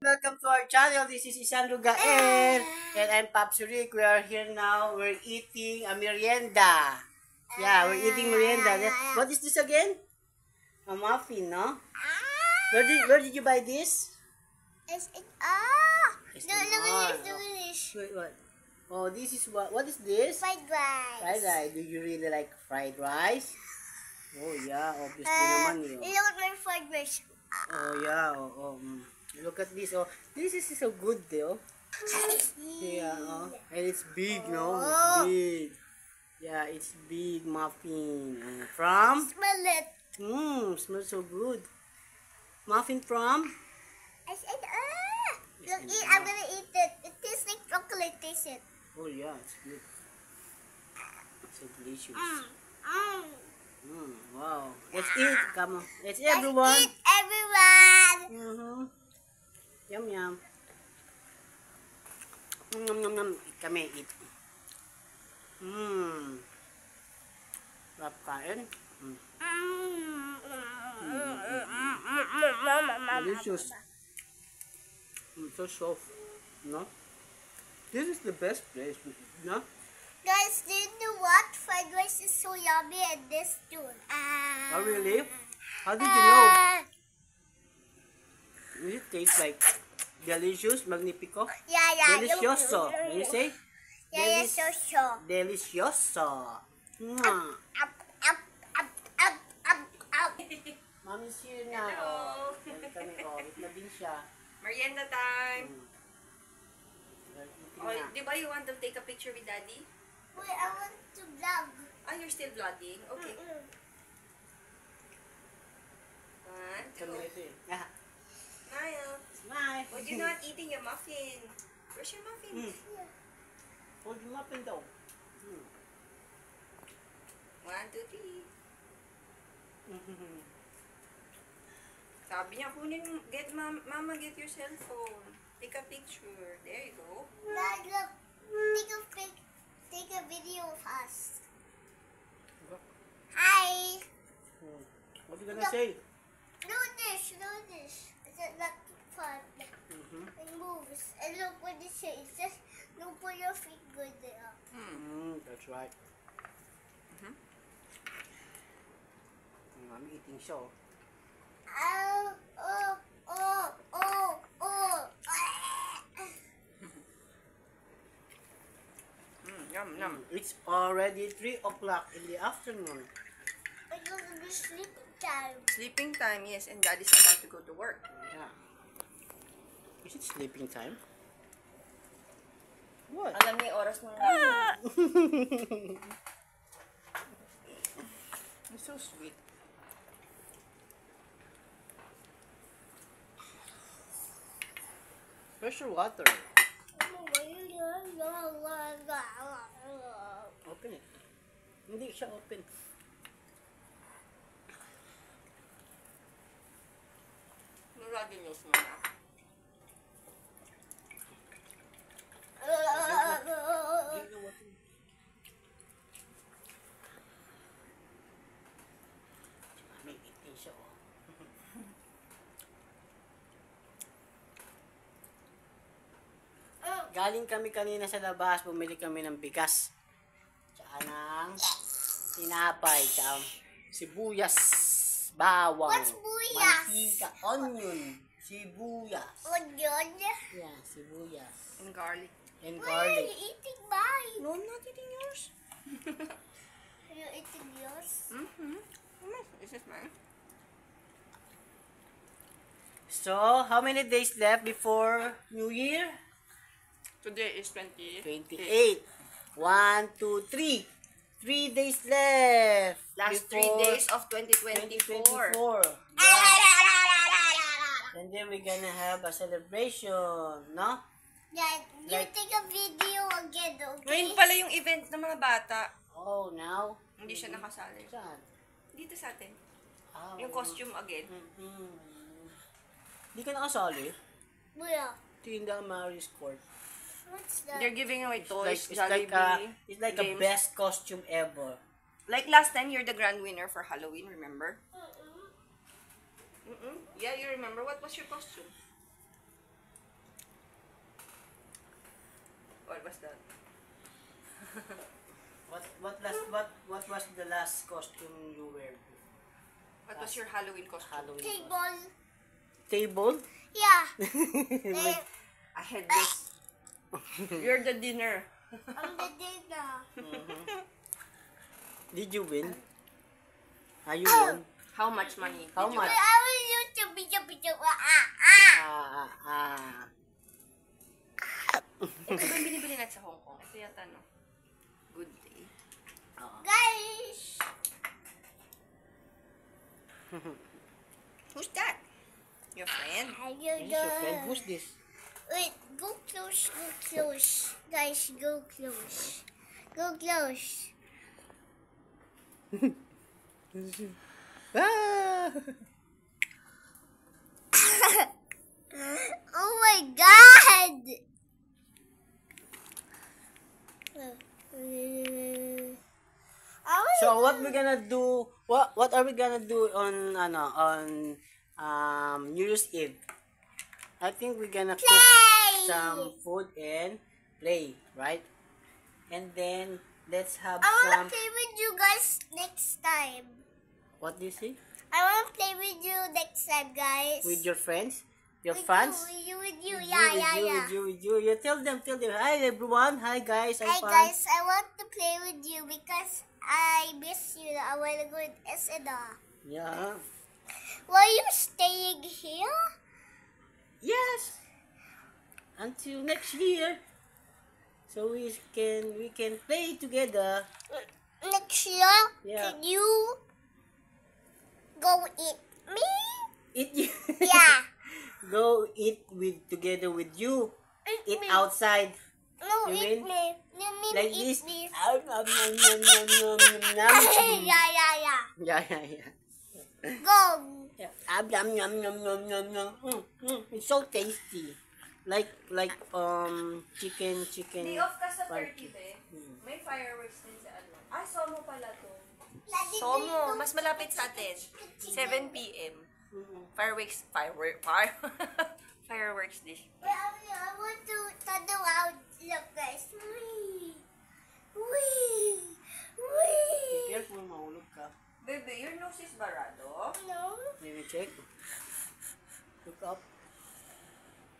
Welcome to our channel. This is Isandro Gael and I'm Pops Rick. We are here now. We're eating a merienda. Yeah, we're eating merienda. What is this again? A muffin, no? Where did you buy this? SNR. SNR. No, finish. Wait, what? Oh, this is what is this? Fried rice. Fried rice. Do you really like fried rice? Oh yeah, obviously naman yun. Look at my fried rice. Oh yeah, look at this. Oh, this is so good, though. Yeah, and it's big, no? It's big. Yeah, it's big muffin. From? Smell it. Smells so good. Muffin from? SNR. Look, I'm gonna eat it. It tastes like chocolate, taste it. Oh yeah, it's good. It's so delicious. Wow. Let's eat. Come on. Let's eat, everyone. Let's eat, everyone. Yum yum. Nom nom nom. Kami eat. Sarap kain. Delicious. So soft. No? This is the best place. No? Guys, do you know what? Fried rice is so yummy and this too. Oh really? How did you know? Does it taste like delicious, magnifico? Yeah. Delicioso. Can you say? Yeah, so. Delicioso. Mwah. Up. Mommy's here na. Hello. Kami, eat na din siya. Merienda time. We're eating Oh, na. di ba you want to take a picture with Daddy? Wait, I want to vlog. Ah, you're still vlogging? Okay. One, Kami two. ito eh. Ah, Smile. smile. Oh, you're not eating your muffin. Where's your muffin? Hold yung muffin daw. One, two, three. Sabi niya, Mama, get your cell phone. Take a picture. There you go. Dad, look. Take a video of us. Hi. What you gonna say? Do this. Is it not fun? It moves. And look what it says. Just don't put your feet good there. That's right. Mommy eating siya. Yum. It's already 3 o'clock in the afternoon. It's gonna be sleeping time. Sleeping time, yes. And Daddy's about to go to work. Yeah. Is it sleeping time? What? Alam niya yung oras mo na. It's so sweet. Where's your water? Open it. Hindi siya open. Nurado news mo na. Mommy eating siya. Galing kami kanina sa labas, bumili kami ng bigas. Tsaka ng tinapay, tsaka sibuyas, bawang, What's buyas? mantika, onion, sibuyas. Onion? Yeah, sibuyas. And garlic. And Why are garlic. you eating mine? No, I'm not eating yours. Are you eating yours? This is mine. So, how many days left before New Year? Today is 28. 28. 1, 2, 3. 3 days left. Last 3 before days of 2024. 2024. Yeah. And then we're gonna have a celebration, no? Yeah, you Like- take a video again, okay? Ngayon pala yung event ng mga bata. Oh, now? Hindi siya nakasali. Saan? Dito sa atin. Ah, Yung costume again. Hindi ka nakasali? Where? Tinda Mary's Court. What's that? They're giving away toys, It's like Jollibee, it's like a games. best costume ever. Like last time, you're the grand winner for Halloween, remember? Yeah, you remember. What was your costume? was that? What was the last costume you wear? What was your Halloween costume? Halloween Table. Table? Yeah. I had this. You're the dinner. I'm the dinner. Did you win? Are you won? How much money? How did you much? get? I will use to be. Ito ba yung binibili natin sa Hong Kong? Ito yata, no? Good day. Guys. Who's that? Your friend? Is your friend? Who's this? Wait, go close, go close. Guys, go close. Go close. Ah! Oh my god! So what we gonna do? What are we gonna do on New Year's Eve? I think we're gonna cook Play! some food and play, right? And then let's have I wanna some. play with you guys next time. What do you say? I wanna play with you next time, guys. With your friends, your With fans. With you. Yeah. With you. You tell them. Hi everyone. Hi guys. I'm Hi fun. guys, I want to play with you because I miss you. I wanna go in SNR. Yeah. Were you staying here? Yes. Until next year. So we can play together. Next year? Yeah. Can you go eat me? Eat you. Yeah. Go eat together with you. Eat me. outside. No, You eat mean? me. You mean Like eat this. me? Yeah. Yeah. Go. It's so tasty. Like chicken. Day off ka sa barbecue. 30, eh. May fireworks din sa ano. Ay, Somo pala to. Daddy, Somo, mas malapit sa atin. 7 p.m. Fireworks this. I want to turn around. Look, guys. Wee. Careful, mahulog ka. Baby, your nose is barado. No. Let me check. Look up.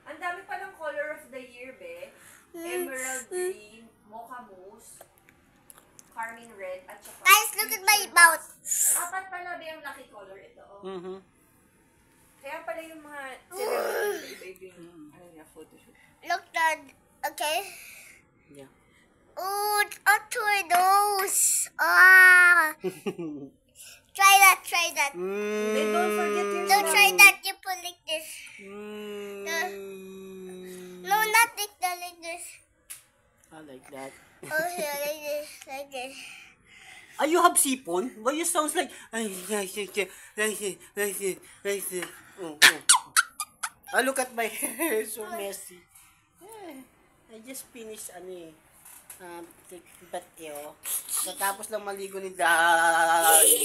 Ang dami palang color of the year, be. Emerald green, mocha mousse, carmine red, at saka... Guys, look at my mouth. Apat pala ba yung lucky color ito? Oh. Mm-hmm. Kaya pala yung mga celebrity baby, ano niya, photoshoot. Look, Dad. Okay. Yeah. Oh, it's up to my nose. Ah. Try that. Then don't forget your Don't try that. You put like this. No, not like this. I like that. Oh, here, like this. Ah, you have sipon? Why you sounds like... Oh. Ah, look at my hair. So messy. I just finished, ba't yun? Natapos lang maligo ni Daddy.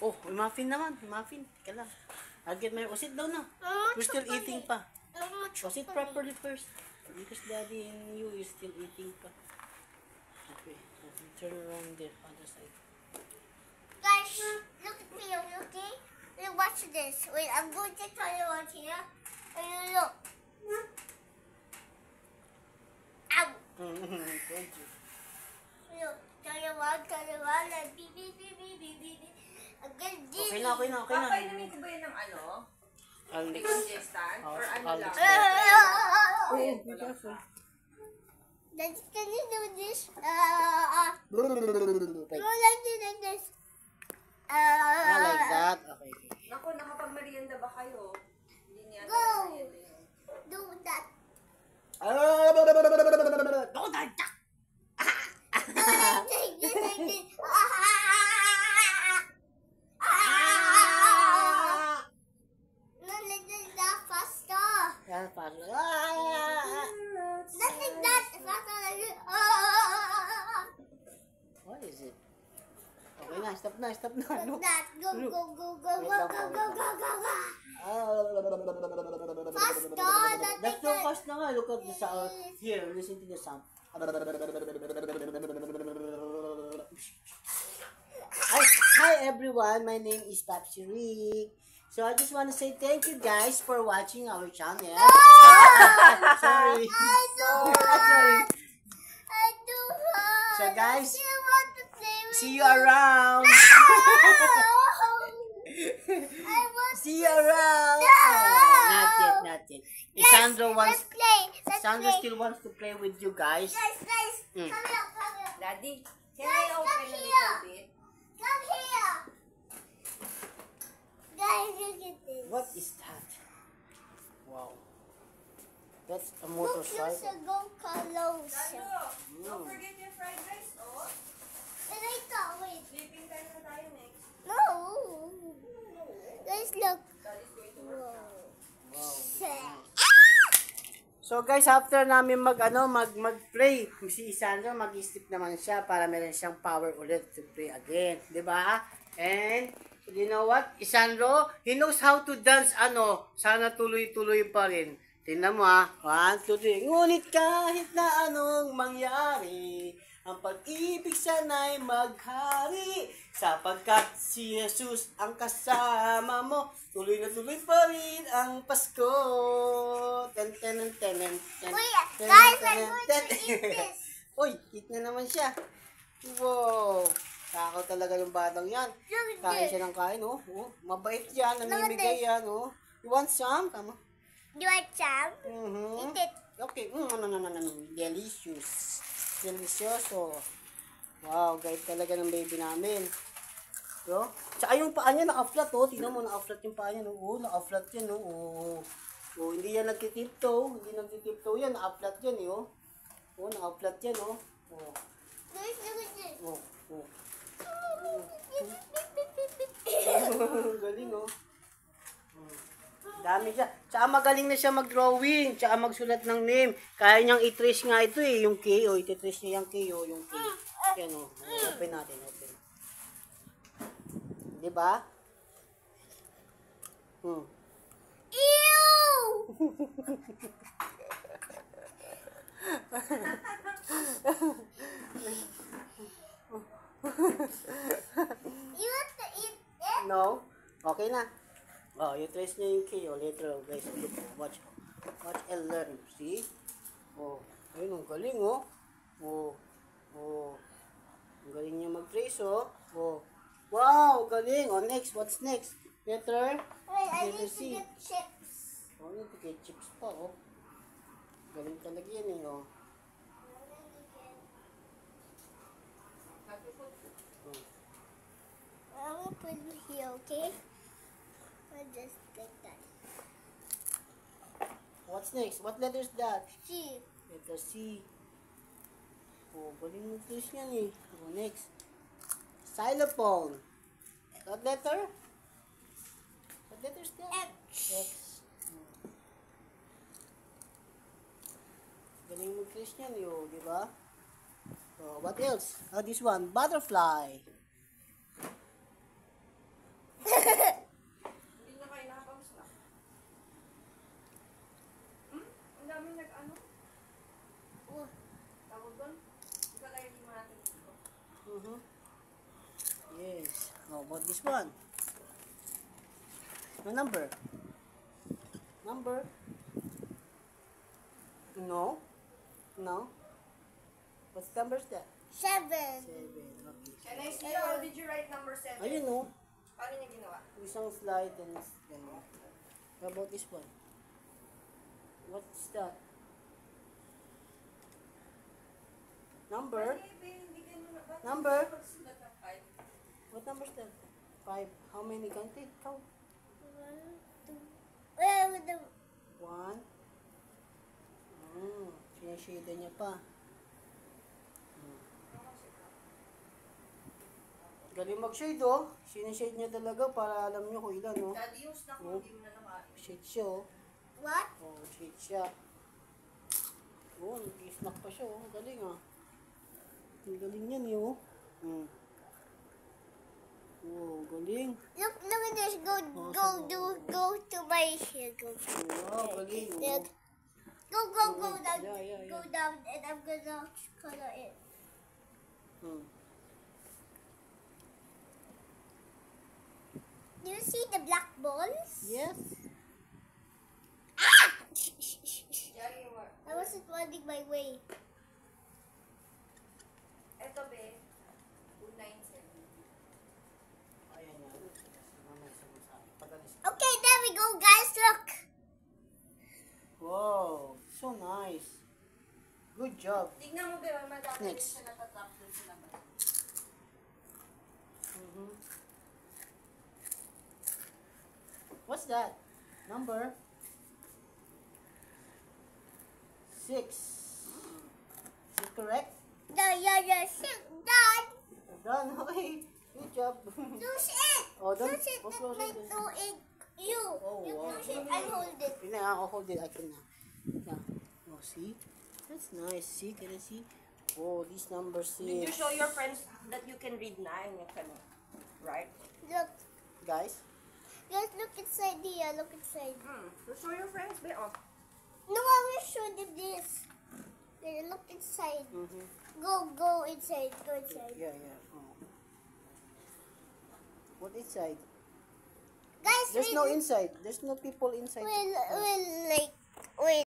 Oh, may muffin naman. Muffin. Teka lang. I'll get my... Sit down na. We're still eating pa. Sit properly first. Because daddy and you is still eating pa. Okay. Turn around there. Other side. Guys, look at me, okay? Look, watch this. Wait, I'm going to tell you what here. Look. Ow. Thank you. Look, turn around, and beep. I'm gonna do Okay na. Papainumin ko ba yun ng ano? I'll mix. Decongestant? Or ano I'll lang? mix that. Oh, Be careful. Daddy, can you do this? Like, No, like this. like that. Okay. Naku, nakapag-merienda ba kayo? Hindi niya Go. merienda yun. Do that. Don't attack. Like this. No, like this, faster. Yan, paano? Not like that, faster. Stop na. Like Look. that. Go, Look. go, go, go, Wait go, lang go, po, go, wait go, go, go. Faster! That's so fast na nga. Look at the sound. Here, listen to the sound. Hi everyone, my name is Papsi Rick. So I just want to say thank you guys for watching our channel. Sorry. Sorry. I do want. So, guys, I still want to play with See you around. I want See you around. No. Oh, not yet. Sandro wants. Let's play. Let's Sandro play. still wants to play with you guys. Guys, Mm. come here. Daddy, can Guys, I open come a here. little bit? Come here. Guys, look at this. What is that? Wow. That's a Look, there's motorcycle. a go close. Sandro, don't forget your fried rice, oh. And I thought, wait. Sleeping time na tayo next. No. Guys, look. Daddy's going to work. Wow. So guys, after namin mag-play, si Sandro mag-sleep naman siya para meron siyang power ulit to play again, 'di ba? And you know what? Sandro, he knows how to dance sana tuloy-tuloy pa rin. Tingnan mo 1, 2, 3. Ngunit kahit na anong mangyari, ang pag-ibig sana'y maghari, sapagkat si Jesus ang kasama mo, tuloy na tuloy pa rin ang Pasko. Ten, ten, ten, ten, ten, Wait, ten, guys, ten, I'm going ten. to eat this. Uy, eat na naman siya. Wow. Takaw talaga yung batang yan. Look at Kain this. siya ng kain, oh. Mabait yan, namimigay this. yan, oh. You want some? Come on. You want some? Mm-hmm. Eat it. Okay. Delicious. Delicioso. Wow, guys talaga ng baby namin. So, tsaka yung paa niya naka-flat, oh. Tingnan mo, naka-flat yung paa niya, no? Oh, naka-flat yan, oh. Oh, oh hindi yan nagtitiptoe. Hindi nagtitiptoe yan. Naka-flat yan, eh, oh. Oh, naka-flat yan, oh. Oh, Guys, look at this. oh, oh. Galing, oh. Dami siya. Tsaka magaling na siya mag-drawing. Tsaka magsulat ng name. Kaya niyang i-trace nga ito, eh. Yung K, oh. Iti-trace niya yung K, oh. Yung K. Yan, oh. Open natin, open. Diba? Ew! You want to eat it? No? Okay na. Oh, you trace niya yung K, oh. Later, oh, guys. Look, watch. Watch and learn. See? Oh. Ayun, ang galing, oh. Oh. Oh. Ang galing niya mag-trace, oh. Oh. Wow, galing. Oh, next. What's next? Letter? Wait, I Letter need to C. get chips. Oh, need to get chips pa, oh. Galing talaga yan, eh, oh. I'm gonna put it here, okay? Or just like that. What's next? What letter is that? See. Letter C. Oh, galing mo trace yan, eh. Oh, next. Xylophone. What letter? What letter is that? X. X. Galing mo trace yan, yo, di ba? Oh, what else? Oh, this one. Butterfly. Hindi na kayo nakapag-snack. Ang dami nag-ano? Oh, Tawag doon? Ikalagay mo natin dito. Yes. Oh, what this one? No number. Number? No. No. What's number is that? 7. 7. Okay. Can I see how did you write number 7? Ayun, no. Paano niya ginawa? Isang slide and gano'n. How about this one? What's that? Number? Hindi ganun na. Ba't Number? hindi pagsulat ng 5? What number is that? 5. How many? Count it. Count. 1, 2. Wait, with the 1. Sinashade niya pa. Galing mag-shade, oh. Sinashade niya talaga para alam niyo kung ilan, oh. Daddy, yung snack mo, hindi mo na nakain. Shade siya, oh. what? Oh, shade siya. Oh, nag-snack pa siya, oh. Galing, ah. Ang galing yan, eh, oh. Oh, galing. Look at this. Go to my here. Go. Wow, galing. Look. Oh. Go down. Yeah. Go down, and I'm gonna color it. Hmm. Do you see the black balls? Yes. Ah! Jari, I wasn't running my way. Eto, be. 297. Ayan yan. Pagalis. Okay, there we go, guys. Look. Wow, so nice. Good job. Tignan mo, be. Madami din Next. siya natatap dun sa labas. Mm-hmm. What's that? Number 6. Is it correct? Yeah. Done. Done. Okay. Good job. Push it. Oh, don't- Push it. oh, Not close like it. to it. You. Oh, You wow. push it and hold it. Pina, I'll hold it. I can now. Yeah. Oh, see? That's nice. See? Can I see? Oh, this number 6. Did you show your friends that you can read 9? You can, right? Look. Guys? Guys, look inside here. Look inside. So show your friends, be. Oh. No, I will show them this. There, look inside. Mm-hmm. Go inside. Go inside. Yeah. Oh. What inside? Guys, There's no inside. There's no people inside. Well, like, wait.